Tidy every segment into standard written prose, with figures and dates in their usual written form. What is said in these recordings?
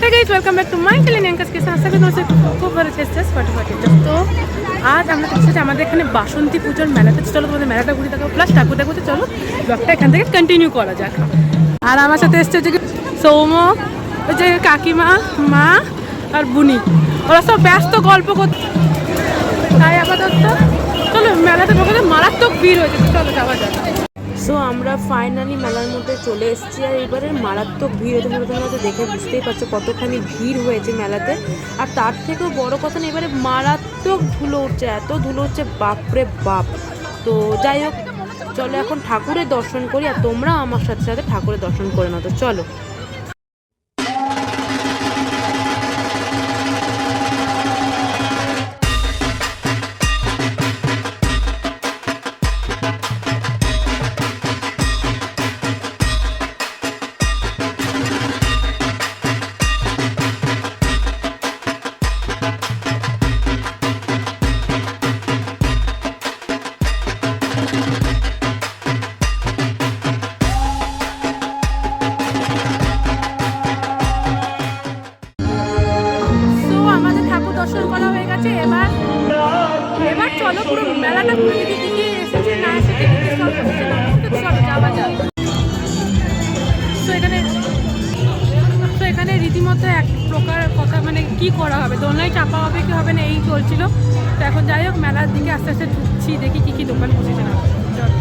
Hey guys welcome back to my channel अंकस के साथ सभी दोस्तों खूब ভালো চেষ্টা ফটাফট তো আজ আমরা চলছি আমাদের এখানে বাসন্তী পূজার মেলাতে চলো তোমাদের মেলাটা ঘুরে দেখাবো প্লাস ঠাকুর দেখতে চলো ব্লগটা এখান থেকে কন্টিনিউ করা যাক আর আমার সাথে এসেছে যে সৌম ওই যে কাকিমা মা আর বুনি ওরা সব ব্যস্ত গল্প করতে তাই আপাতত চলো মেলাতে ঢোকাতে মারাত্মক ভিড় হয়েছে চলো যাওয়া যাক। সো আমরা ফাইনালি মেলার মধ্যে চলে এসেছি আর এবারে মারাত্মক ভিড় হয়েছে তোমরা তো দেখে বুঝতেই পারছো কতখানি ভিড় হয়েছে মেলাতে। আর তার থেকেও বড় কথা না এবারে মারাত্মক ধুলো উঠছে, এত ধুলো উঠছে বাপরে বাপ। তো যাই হোক চলো এখন ঠাকুরের দর্শন করি আর তোমরাও আমার সাথে সাথে ঠাকুরের দর্শন করে নাও। তো চলো দর্শন করা হয়ে গেছে। এবার চলো পুরো মেলাটা ঘুরে দেখি কি এসেছে না এসেছে চলো যাওয়া যাক। তো এখানে রীতিমতো এক প্রকার কথা মানে কি করা হবে দোলনায় চাপা হবে কি হবে না এই চলছিল। তো এখন যাই হোক মেলার দিকে আস্তে আস্তে ঢুকছি দেখি কি কি দোকান বসেছে না চলো।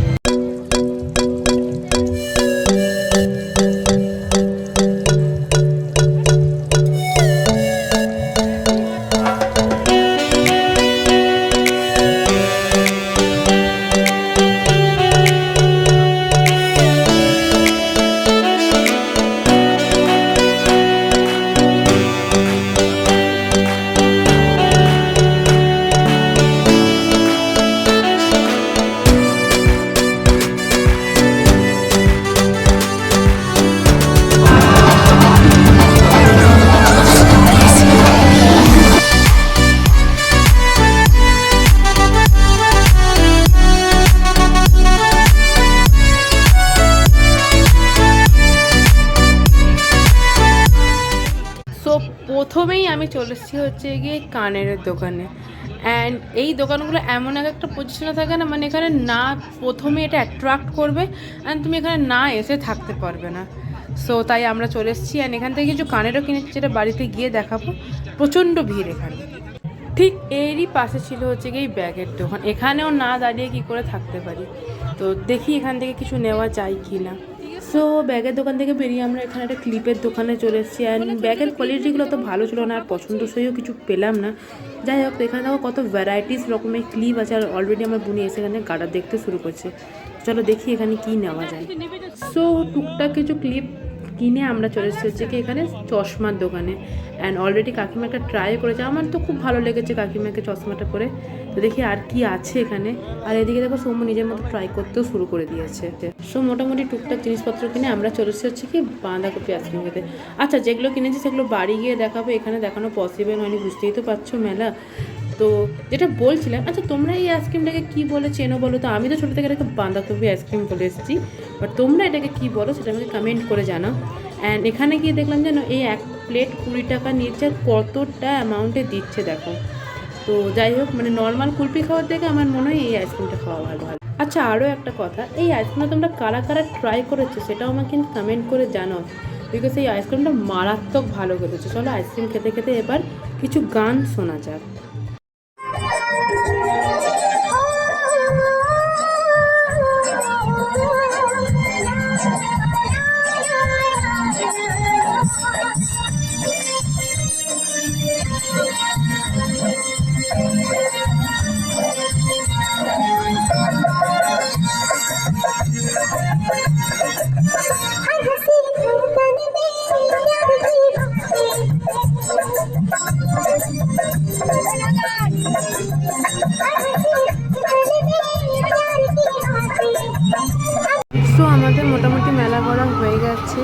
প্রথমেই আমি চলে এসেছি হচ্ছে গিয়ে কানের দোকানে। অ্যান্ড এই দোকানগুলো এমন একটা পজিশনে থাকে না মানে এখানে না প্রথমে এটা অ্যাট্রাক্ট করবে অ্যান্ড তুমি এখানে না এসে থাকতে পারবে না। সো তাই আমরা চলে এসেছি অ্যান্ড এখান থেকে কিছু কানেরও কিনেছি যেটা বাড়িতে গিয়ে দেখাবো। প্রচণ্ড ভিড় এখানে। ঠিক এরই পাশে ছিল হচ্ছে গিয়ে এই ব্যাগের দোকান, এখানেও না দাঁড়িয়ে কি করে থাকতে পারি। তো দেখি এখান থেকে কিছু নেওয়া যায় কি না। সো ব্যাগের দোকান থেকে বেরিয়ে আমরা এখানে একটা ক্লিপের দোকানে চলে এসেছি অ্যান্ড ব্যাগের কোয়ালিটিগুলো তো ভালো ছিল না আর পছন্দসইও কিছু পেলাম না। যাই হোক এখানে দেখো কত ভ্যারাইটিস রকমের ক্লিপ আছে আর অলরেডি আমার বুনি এসে এখানে গার্ডার দেখতে শুরু করছে। চলো দেখি এখানে কি নেওয়া যায়। সো টুকটাক কিছু ক্লিপ কিনে আমরা চলে এসেছি কি এখানে চশমার দোকানে অ্যান্ড অলরেডি কাকিমা একটা ট্রাই করেছে, আমার তো খুব ভালো লেগেছে কাকিমাকে চশমাটা পরে। তো দেখি আর কি আছে এখানে। আর এদিকে দেখো সৌম্য নিজের মতো ট্রাই করতেও শুরু করে দিয়েছে। সো মোটামুটি টুকটাক জিনিসপত্র কিনে আমরা চলে এসেছি কি বাঁধাকপি আইসক্রিম খেতে। আচ্ছা যেগুলো কিনেছি সেগুলো বাড়ি গিয়ে দেখাবো, এখানে দেখানো পসিবল হয়নি বুঝতেই তো পারছো মেলা। তো যেটা বলছিলাম আচ্ছা তোমরা এই আইসক্রিমটাকে কী বলে চেনো বলো তো? আমি তো ছোটো থেকে এটাকে বাঁধাকপি আইসক্রিম বলে এসেছি, বাট তোমরা এটাকে কী বলো সেটা আমাকে কমেন্ট করে জানাও। অ্যান্ড এখানে গিয়ে দেখলাম যেন এই এক প্লেট 20 টাকা নিচ্ছে, কতটা অ্যামাউন্টে দিচ্ছে দেখো। তো যাই হোক মানে নর্মাল কুলপি খাওয়ার থেকে আমার মনে হয় এই আইসক্রিমটা খাওয়া ভালো। আচ্ছা আরও একটা কথা, এই আইসক্রিমটা তোমরা কারা কারা ট্রাই করেছো সেটাও আমাকে কিন্তু কমেন্ট করে জানাও, বিকজ এই আইসক্রিমটা মারাত্মক ভালো খেতেছে। চলো আইসক্রিম খেতে খেতে এবার কিছু গান শোনা যাক। সো আমাদের মোটামুটি মেলা করা হয়ে গেছে,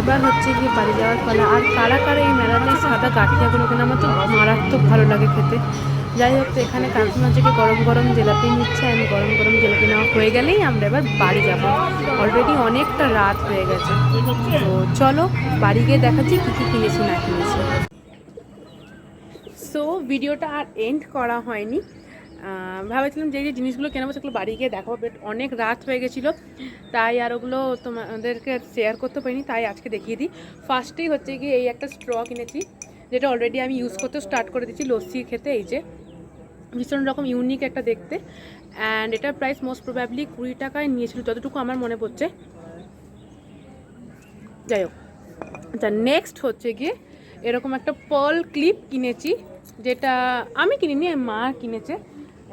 এবার হচ্ছে গিয়ে বাড়ি যাওয়ার পালা। আর কারা কারা এই মেলাতে সাদা গাঠিয়াগুলো কেন আমার তো মারাত্মক ভালো লাগে খেতে। যাই হোক, তো এখানে কাকিমা থেকে গরম গরম জিলাপি নিচ্ছে, আমি গরম গরম জিলাপি নেওয়া হয়ে গেলেই আমরা এবার বাড়ি যাব। অলরেডি অনেকটা রাত হয়ে গেছে, তো চলো বাড়ি গিয়ে দেখাচ্ছি কী কী কিনেছি না কিনেছি। সো ভিডিওটা আর এন্ড করা হয়নি, ভাবেছিলাম যে যে জিনিসগুলো কেনাবো সেগুলো বাড়ি গিয়ে দেখাবো, বাট অনেক রাত হয়ে গেছিলো, তাই আর ওগুলো তোমাদেরকে শেয়ার করতে পারিনি, তাই আজকে দেখিয়ে দিই। ফার্স্টেই হচ্ছে গিয়ে এই একটা স্ট্র কিনেছি, যেটা অলরেডি আমি ইউজ করতে স্টার্ট করে দিচ্ছি লস্যি খেতে। এই যে ভীষণ রকম ইউনিক একটা দেখতে, অ্যান্ড এটার প্রাইস মোস্ট প্রবাবলি 20 টাকায় নিয়েছিল যতটুকু আমার মনে পড়ছে। যাই হোক, আচ্ছা নেক্সট হচ্ছে গিয়ে এরকম একটা পার্ল ক্লিপ কিনেছি, যেটা আমি কিনিনি, মা কিনেছে।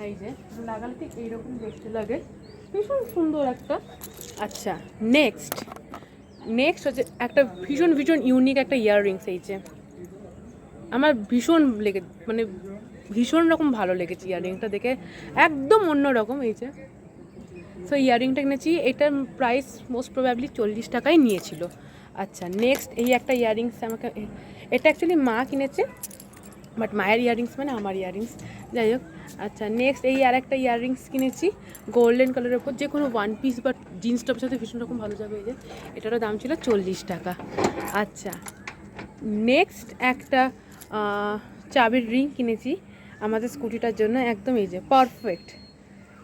এই যে লাগালে ঠিক এইরকম দেখতে লাগে, ভীষণ সুন্দর একটা। আচ্ছা নেক্সট হচ্ছে একটা ভীষণ ভীষণ ইউনিক একটা ইয়াররিংস। এই যে আমার ভীষণ মানে ভীষণ রকম ভালো লেগেছে ইয়াররিংটা দেখে, একদম অন্য রকম। এই যে সো ইয়াররিংটা কিনেছি, এটার প্রাইস মোস্ট প্রবাবলি 40 টাকায় নিয়েছিল। আচ্ছা নেক্সট এই একটা ইয়াররিংস আমাকে, এটা অ্যাকচুয়ালি মা কিনেছে, বাট মায়ের ইয়াররিংস মানে আমার ইয়াররিংস, যাই হোক। আচ্ছা নেক্সট এই আর একটা ইয়াররিংস কিনেছি গোল্ডেন কালারের উপর, যে কোনো ওয়ান পিস বা জিন্স টপের সাথে ভীষণ রকম ভালো যাবে। এই যে এটারও দাম ছিল 40 টাকা। আচ্ছা নেক্সট একটা চাবির রিং কিনেছি আমাদের স্কুটিটার জন্য, একদম এই যে পারফেক্ট,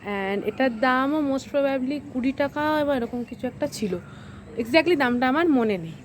অ্যান্ড এটার দামও মোস্ট প্রবাবলি 20 টাকা বা এরকম কিছু একটা ছিল, এক্স্যাক্টলি দামটা আমার মনে নেই।